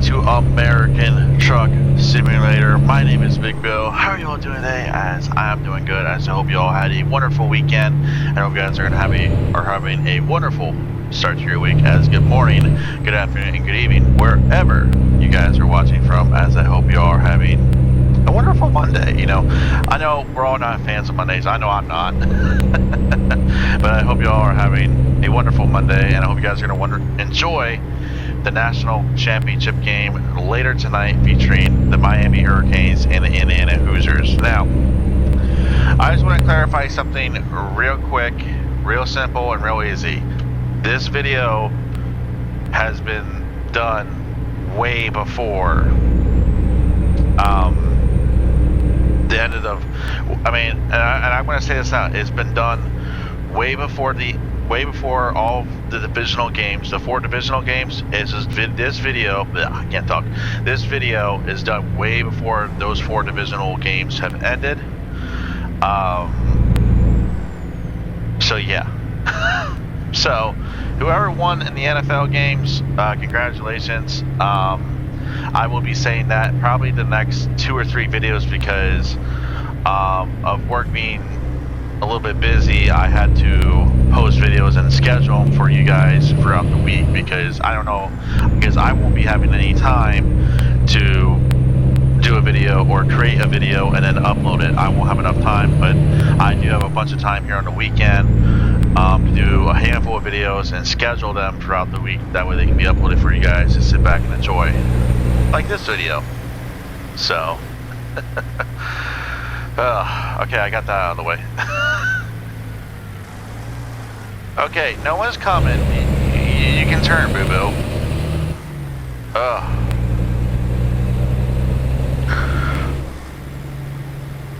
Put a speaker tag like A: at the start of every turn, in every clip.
A: to American Truck Simulator. My name is Big Bill. How are you all doing today? As I am doing good. As I hope you all had a wonderful weekend, and I hope you guys are having a wonderful start to your week. As good morning, good afternoon, and good evening, wherever you guys are watching from. As I hope you all are having a wonderful Monday. You know, I know we're all not fans of Mondays. I know I'm not, but I hope you all are having a wonderful Monday, and I hope you guys are going to enjoy the National Championship game later tonight, featuring the Miami Hurricanes and the Indiana Hoosiers. Now, I just want to clarify something real quick, real simple, and real easy. This video has been done way before the end of the, and I'm going to say this out. It's been done way before all the divisional games, the 4 divisional games. This video, I can't talk. This video is done way before those 4 divisional games have ended. So yeah. So whoever won in the NFL games, congratulations. I will be saying that probably the next 2 or 3 videos because of work being a little bit busy. I had to post videos and schedule them for you guys throughout the week because I won't be having any time to do a video or create a video and then upload it. I won't have enough time, but I do have a bunch of time here on the weekend to do a handful of videos and schedule them throughout the week. That way they can be uploaded for you guys to sit back and enjoy, like this video. So okay, I got that out of the way. Okay, no one's coming. You can turn, boo-boo.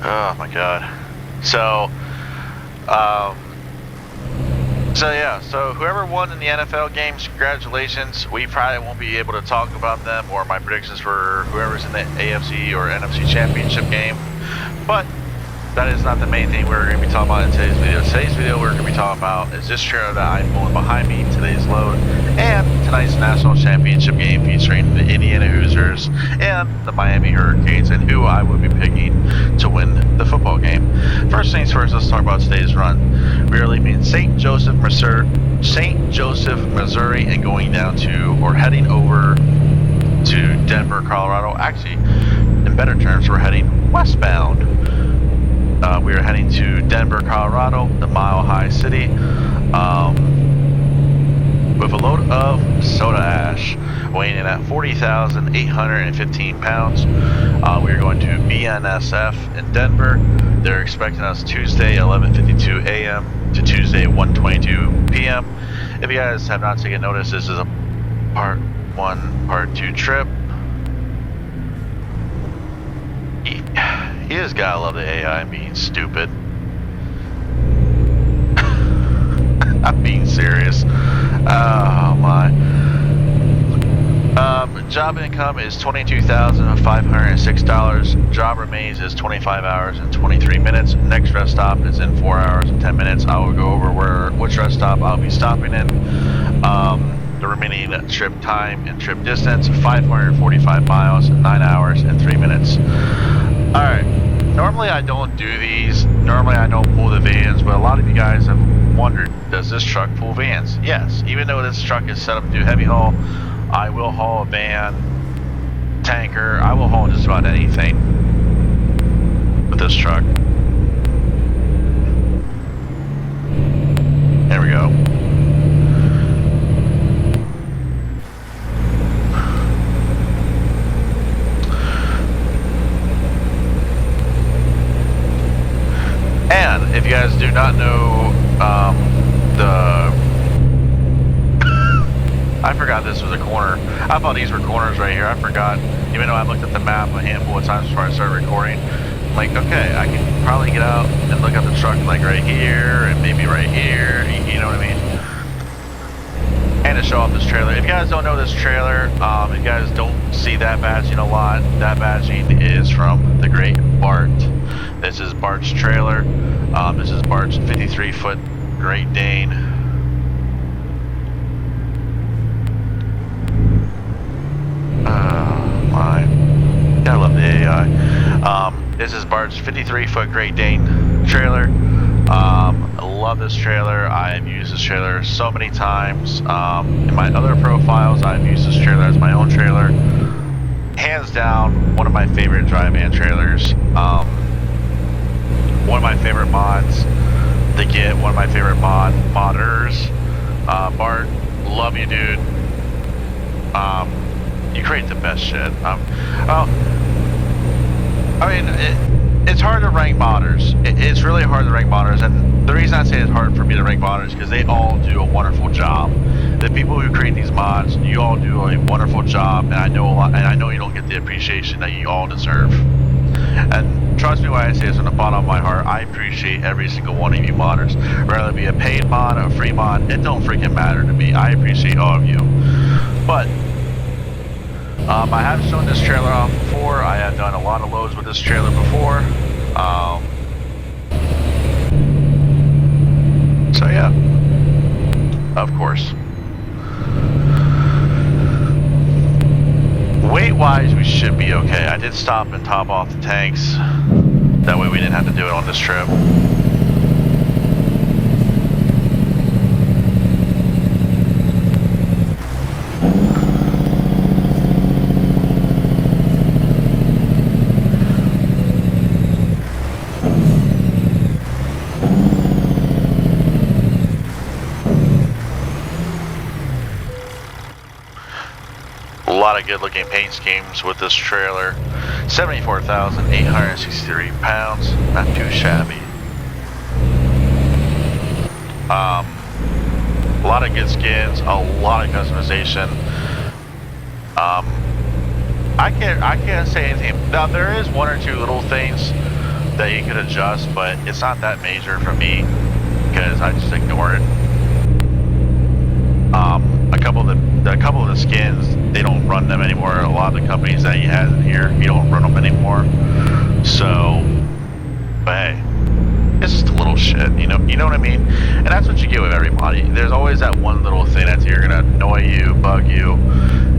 A: Oh my god. So yeah, so whoever won in the NFL games, congratulations. We probably won't be able to talk about them or my predictions for whoever's in the AFC or NFC Championship game, but that is not the main thing we're going to be talking about in today's video. Today's video we're going to be talking about is this trailer that I'm pulling behind me, today's load, and tonight's National Championship game featuring the Indiana Hoosiers and the Miami Hurricanes, and who I will be picking to win the football game. First things first, let's talk about today's run. We are leaving St. Joseph, Missouri, and going down to, or heading over to Denver, Colorado. Actually, in better terms, we're heading westbound. We are heading to Denver, Colorado, the Mile High City, with a load of soda ash, weighing in at 40,815 pounds. We are going to BNSF in Denver. They're expecting us Tuesday, 11:52 a.m. to Tuesday, 1:22 p.m. If you guys have not taken notice, this is a part 1, part 2 trip. You just gotta love the AI being stupid. I'm being serious. Oh my. Job income is $22,506. Job remains is 25 hours and 23 minutes. Next rest stop is in 4 hours and 10 minutes. I will go over which rest stop I'll be stopping in. The remaining trip time and trip distance, 545 miles, 9 hours and 3 minutes. Alright, normally I don't do these, normally I don't pull the vans, but a lot of you guys have wondered, does this truck pull vans? Yes, even though this truck is set up to do heavy haul, I will haul a van, tanker, I will haul just about anything with this truck. There we go. And if you guys do not know, I forgot this was a corner. I thought these were corners right here. I forgot, even though I looked at the map a handful of times before I started recording. I'm like, okay, I can probably get out and look at the truck like right here and maybe right here, you know what I mean? And to show off this trailer. If you guys don't know this trailer, if you guys don't see that badging a lot, that badging is from the great Bart. This is Bart's trailer. This is Bart's 53-foot Great Dane. guy. This is Bart's 53-foot Great Dane trailer. I love this trailer. I have used this trailer so many times. In my other profiles, I've used this trailer as my own trailer. Hands down, one of my favorite Dryvan trailers. One of my favorite mods to get, one of my favorite modders. Bart, love you, dude. You create the best shit. It's hard to rank modders. It's really hard to rank modders, and the reason I say it's hard for me to rank modders is because they all do a wonderful job. The people who create these mods, you all do a wonderful job, and I know a lot, and I know you don't get the appreciation that you all deserve. And trust me when I say this from the bottom of my heart, I appreciate every single one of you modders. Whether it be a paid mod or a free mod, it don't freaking matter to me. I appreciate all of you. But I have shown this trailer off before. I have done a lot of loads with this trailer before. So yeah, of course. Weight-wise, we should be okay. I did stop and top off the tanks. That way we didn't have to do it on this trip. A lot of good looking paint schemes with this trailer. 74,863 pounds, not too shabby. A lot of good skins, a lot of customization. I can't say anything. Now there is one or two little things that you could adjust, but it's not that major for me because I just ignore it. A couple of the skins, they don't run them anymore. A lot of the companies that you have in here, you don't run them anymore. So, but hey, it's just a little shit, you know what I mean? And that's what you get with every mod. There's always that one little thing that's either gonna annoy you, bug you.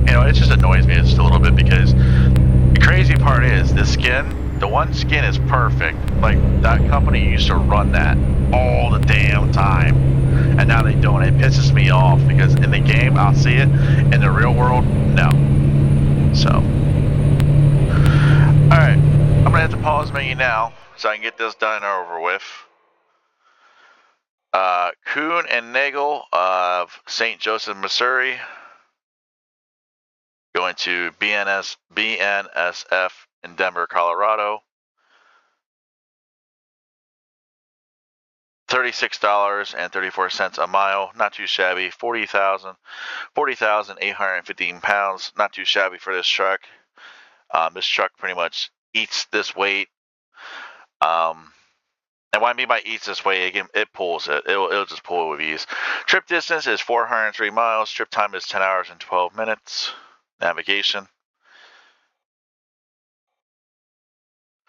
A: You know, it just annoys me just a little bit because the crazy part is the skin, the one skin is perfect. Like that company used to run that all the damn time. And now they don't. It pisses me off because in the game I'll see it, in the real world, no. So, alright, I'm gonna have to pause menu now so I can get this done and over with. Kuhne Nagel of St. Joseph, Missouri, going to BNSF in Denver, Colorado. $36.34 a mile, not too shabby. 40,815 pounds, not too shabby for this truck. This truck pretty much eats this weight. And what I mean by eats this weight, it pulls it. It'll just pull it with ease. Trip distance is 403 miles. Trip time is 10 hours and 12 minutes. Navigation.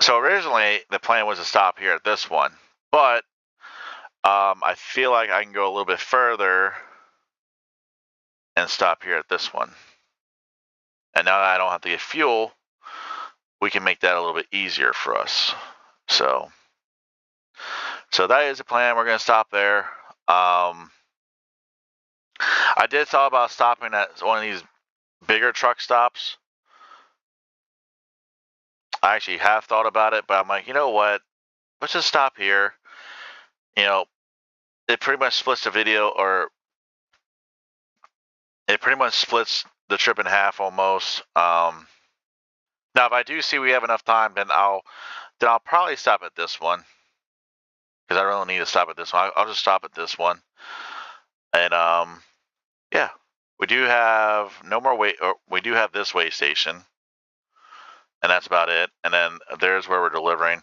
A: So originally the plan was to stop here at this one, but I feel like I can go a little bit further and stop here at this one. And now that I don't have to get fuel, we can make that a little bit easier for us. So that is the plan. We're going to stop there. I did thought about stopping at one of these bigger truck stops. I actually have thought about it, but I'm like, you know what? Let's just stop here. You know, it pretty much splits the video, or it pretty much splits the trip in half almost. Now, if I do see we have enough time, then I'll probably stop at this one because I really need to stop at this one. I'll just stop at this one, and yeah, we do have no more weight. Or we do have this weigh station, and that's about it. And then there's where we're delivering.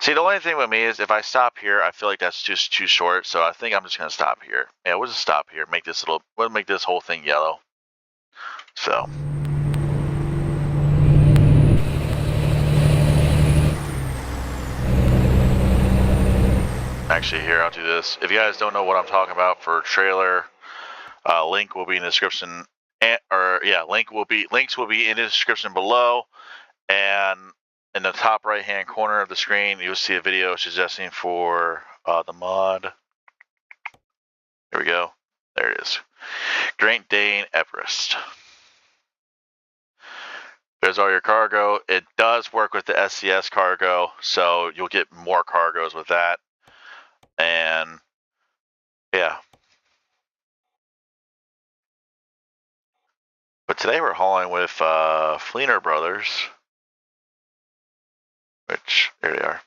A: See, the only thing with me is if I stop here, I feel like that's just too short. So I think I'm just gonna stop here. Yeah, we'll just stop here. We'll make this whole thing yellow. So. Actually, here, I'll do this. If you guys don't know what I'm talking about for trailer, link will be in the description, links will be in the description below, and in the top right hand corner of the screen, you'll see a video suggesting for the mod. Here we go. There it is. Great Dane Everest. There's all your cargo. It does work with the SCS cargo, so you'll get more cargoes with that. And yeah. But today we're hauling with Fleener Brothers, which, there they are.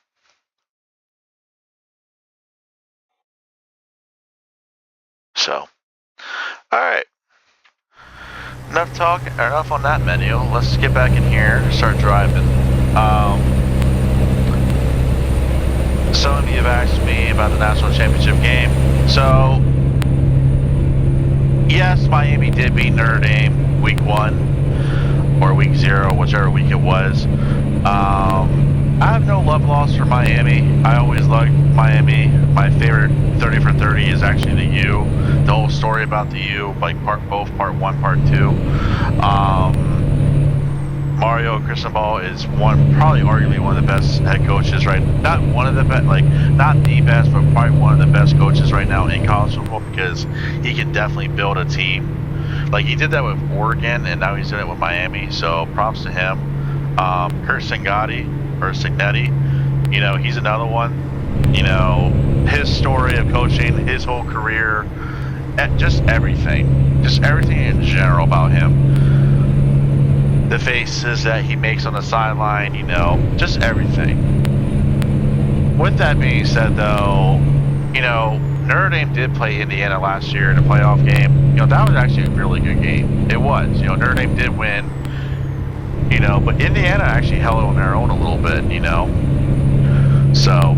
A: So, alright. Enough talk, or enough on that menu. Let's get back in here and start driving. Some of you have asked me about the National Championship game. So, yes, Miami did beat Notre Dame week 1 or week 0, whichever week it was. I have no love lost for Miami. I always liked Miami. My favorite 30 for 30 is actually the U. The whole story about the U, like both part 1, part 2. Mario Cristobal is probably arguably one of the best head coaches, right? Not one of the best, like not the best, but probably one of the best coaches right now in college football, because he can definitely build a team. Like he did that with Oregon, and now he's doing it with Miami. So props to him. Kurt Signetti, you know, he's another one. You know, his story of coaching, his whole career, just everything in general about him. The faces that he makes on the sideline, you know, just everything. With that being said, though, you know, Notre Dame did play Indiana last year in a playoff game. You know, that was actually a really good game. It was. You know, Notre Dame did win. You know, but Indiana actually held on their own a little bit, you know. So,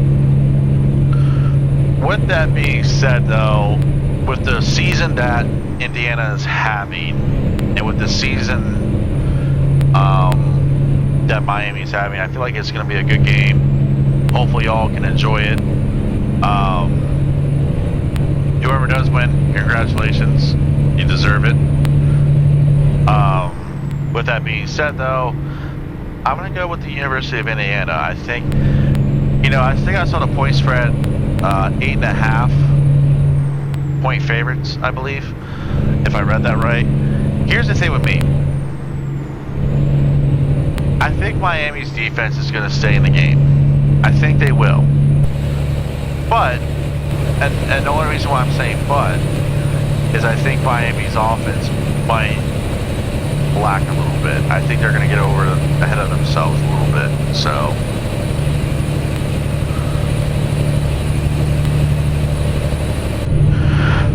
A: with that being said, though, with the season that Indiana is having, and with the season that Miami's having, I feel like it's going to be a good game. Hopefully, y'all can enjoy it. Whoever does win, congratulations. You deserve it. With that being said, though, I'm going to go with the University of Indiana. I think, you know, I saw the point spread 8.5 point favorites, I believe, if I read that right. Here's the thing with me. I think Miami's defense is going to stay in the game. I think they will. But, and the only reason why I'm saying but, is I think Miami's offense might lack a little bit. I think they're going to get ahead of themselves a little bit. So,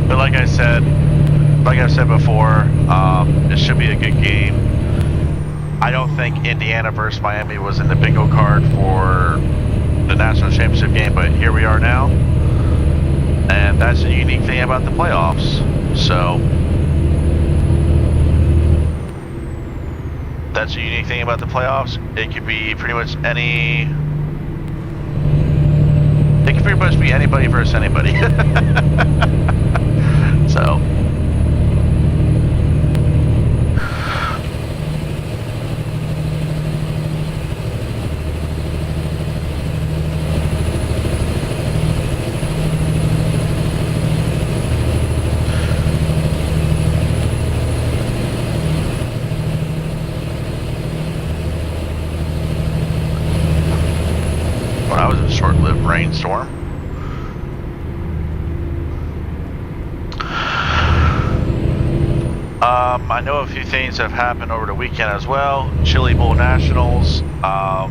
A: but like I've said before, it should be a good game. I don't think Indiana versus Miami was in the bingo card for the national championship game, but here we are now, and that's the unique thing about the playoffs. So. That's the unique thing about the playoffs. It could be pretty much be anybody versus anybody. So. That was a short-lived rainstorm. I know a few things have happened over the weekend as well. Chili Bowl Nationals. I'll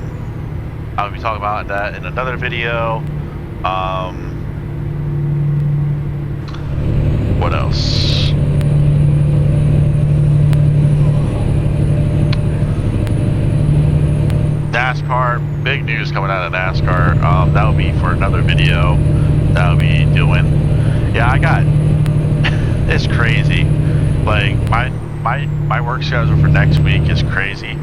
A: be talking about that in another video. What else? NASCAR, big news coming out of NASCAR. That will be for another video that I'll be doing. Yeah, it's crazy. Like my work schedule for next week is crazy.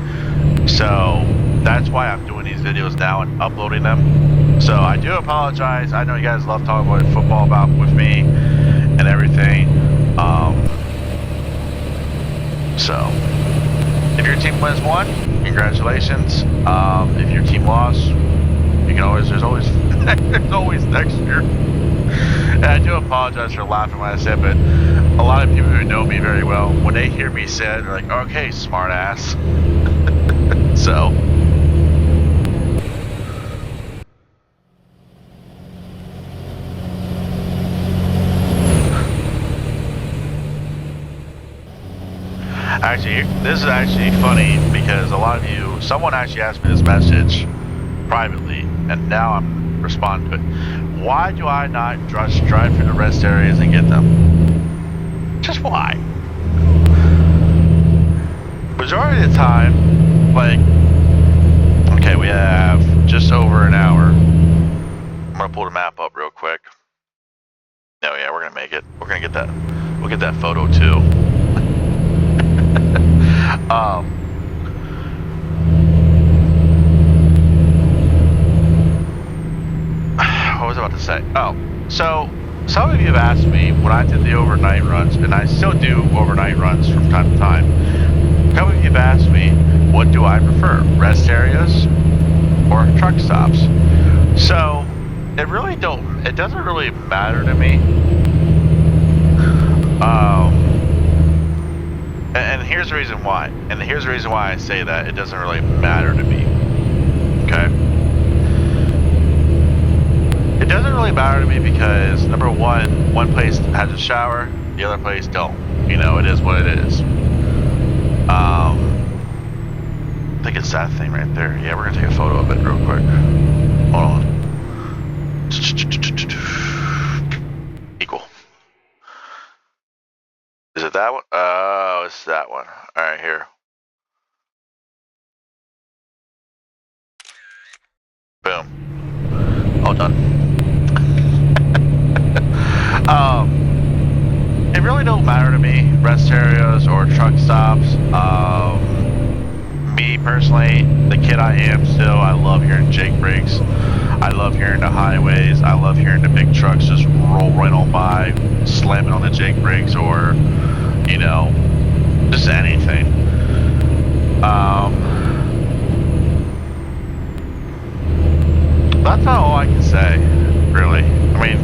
A: So that's why I'm doing these videos now and uploading them. So I do apologize. I know you guys love talking about football with me and everything. So if your team wins one, congratulations. If your team lost, you can always, there's always, there's always next year. And I do apologize for laughing when I said, but a lot of people who know me very well, when they hear me say it, they're like, okay, smart ass. So. Actually, this is actually funny because a lot of you, someone actually asked me this message privately, and now I'm responding to it. Why do I not just drive through the rest areas and get them? Just why? Majority of the time, like, okay, we have just over an hour. I'm gonna pull the map up real quick. Oh yeah, we're gonna make it. We're gonna get that. We'll get that photo too. What was I about to say? Oh, so some of you have asked me when I did the overnight runs, and I still do overnight runs from time to time. A couple of you have asked me, what do I prefer, rest areas or truck stops? So it doesn't really matter to me. And here's the reason why. And here's the reason why I say that it doesn't really matter to me. Okay? It doesn't really matter to me because, number one place has a shower, the other place don't. You know, it is what it is. I think it's that thing right there. Yeah, we're gonna take a photo of it real quick. Hold on. Equal. Is it that one? Oh, it's that one. All right, here. Boom. All done. It really don't matter to me, rest areas or truck stops. Me personally, the kid I am still, I love hearing Jake brakes. I love hearing the highways. I love hearing the big trucks just roll right on by, slamming on the Jake brakes, or, you know, just anything. That's not all I can say, really. I mean,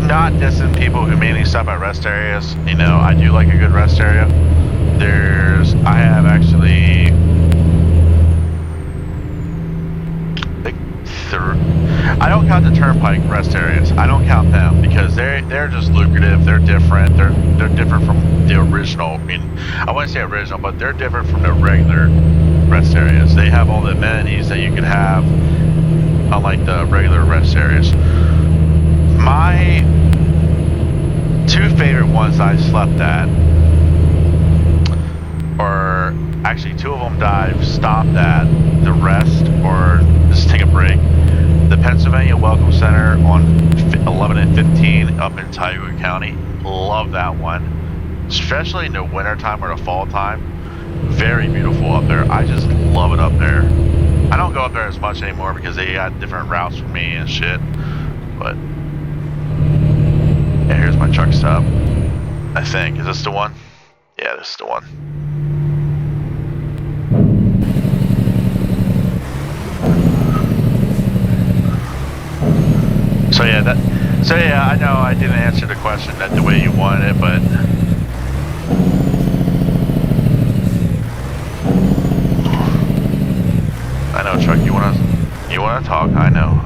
A: not dissing people who mainly stop at rest areas. You know, I do like a good rest area. I have actually, I don't count the turnpike rest areas. I don't count them because they're just lucrative. They're different. They're different from the original. I mean, I wouldn't say original, but they're different from the regular rest areas. They have all the amenities that you could have, unlike the regular rest areas. My two favorite ones I slept at, or actually two of them I've stopped at the rest or just take a break. The Pennsylvania Welcome Center on 11 and 15 up in Tioga County. Love that one, especially in the winter time or the fall time. Very beautiful up there. I just love it up there. I don't go up there as much anymore because they got different routes for me and shit. But yeah, here's my truck stop. I think. Is this the one? Yeah, this is the one. So yeah, I know I didn't answer the question the way you wanted it, but I know, Chuck, you wanna talk? I know.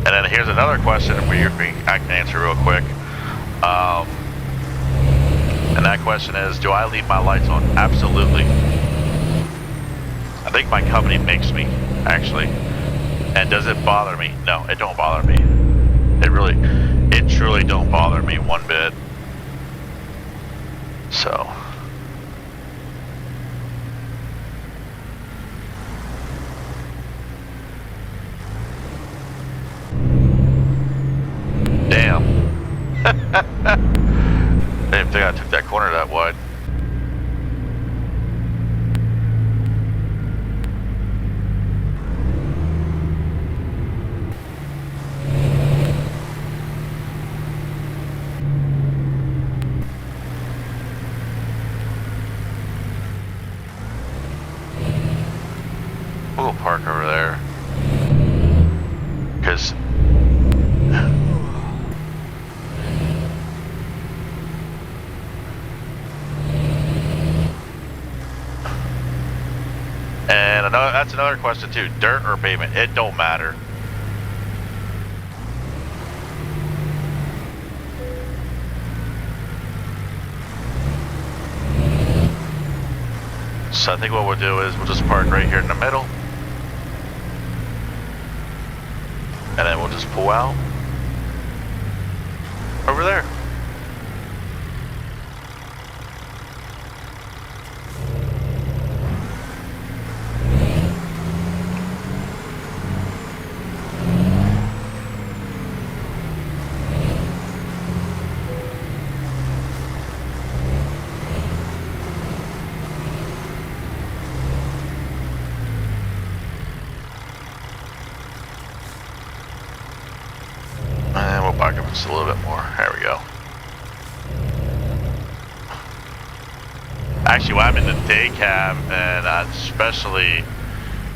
A: And then here's another question I can answer real quick. And that question is, do I leave my lights on? Absolutely. I think my company makes me, actually. And does it bother me? No, it don't bother me. It truly don't bother me one bit. So. Damn. I didn't think I took that corner that wide. We'll go park over there. Because... And that's another question too. Dirt or pavement, it don't matter. So I think what we'll do is we'll just park right here in the middle. And then we'll just pull out over there. And we'll back up just a little bit more. There we go. Actually, when I'm in the day cab, and especially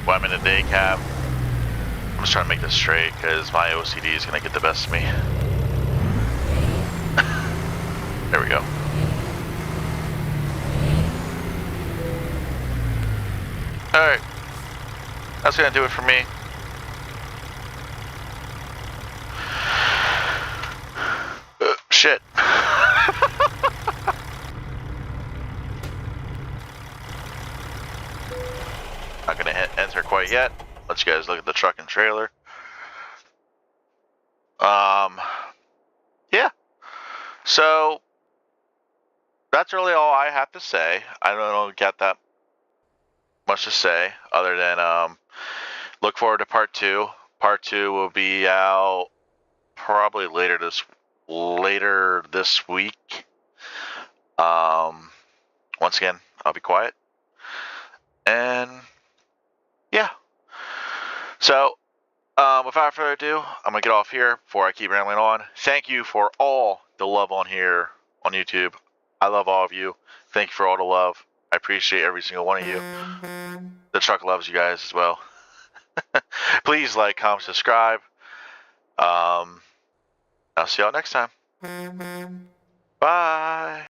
A: when I'm in the day cab, I'm just trying to make this straight because my OCD is going to get the best of me. There we go. Alright. That's going to do it for me. Shit. Not gonna enter quite yet. Let you guys look at the truck and trailer. Yeah. So that's really all I have to say. I don't get that much to say other than look forward to part 2. Part 2 will be out probably later this week. Once again, I'll be quiet. And yeah. So, without further ado, I'm gonna get off here before I keep rambling on. Thank you for all the love on here on YouTube. I love all of you. Thank you for all the love. I appreciate every single one of you. The truck loves you guys as well. Please like, comment, subscribe. I'll see y'all next time. Bye.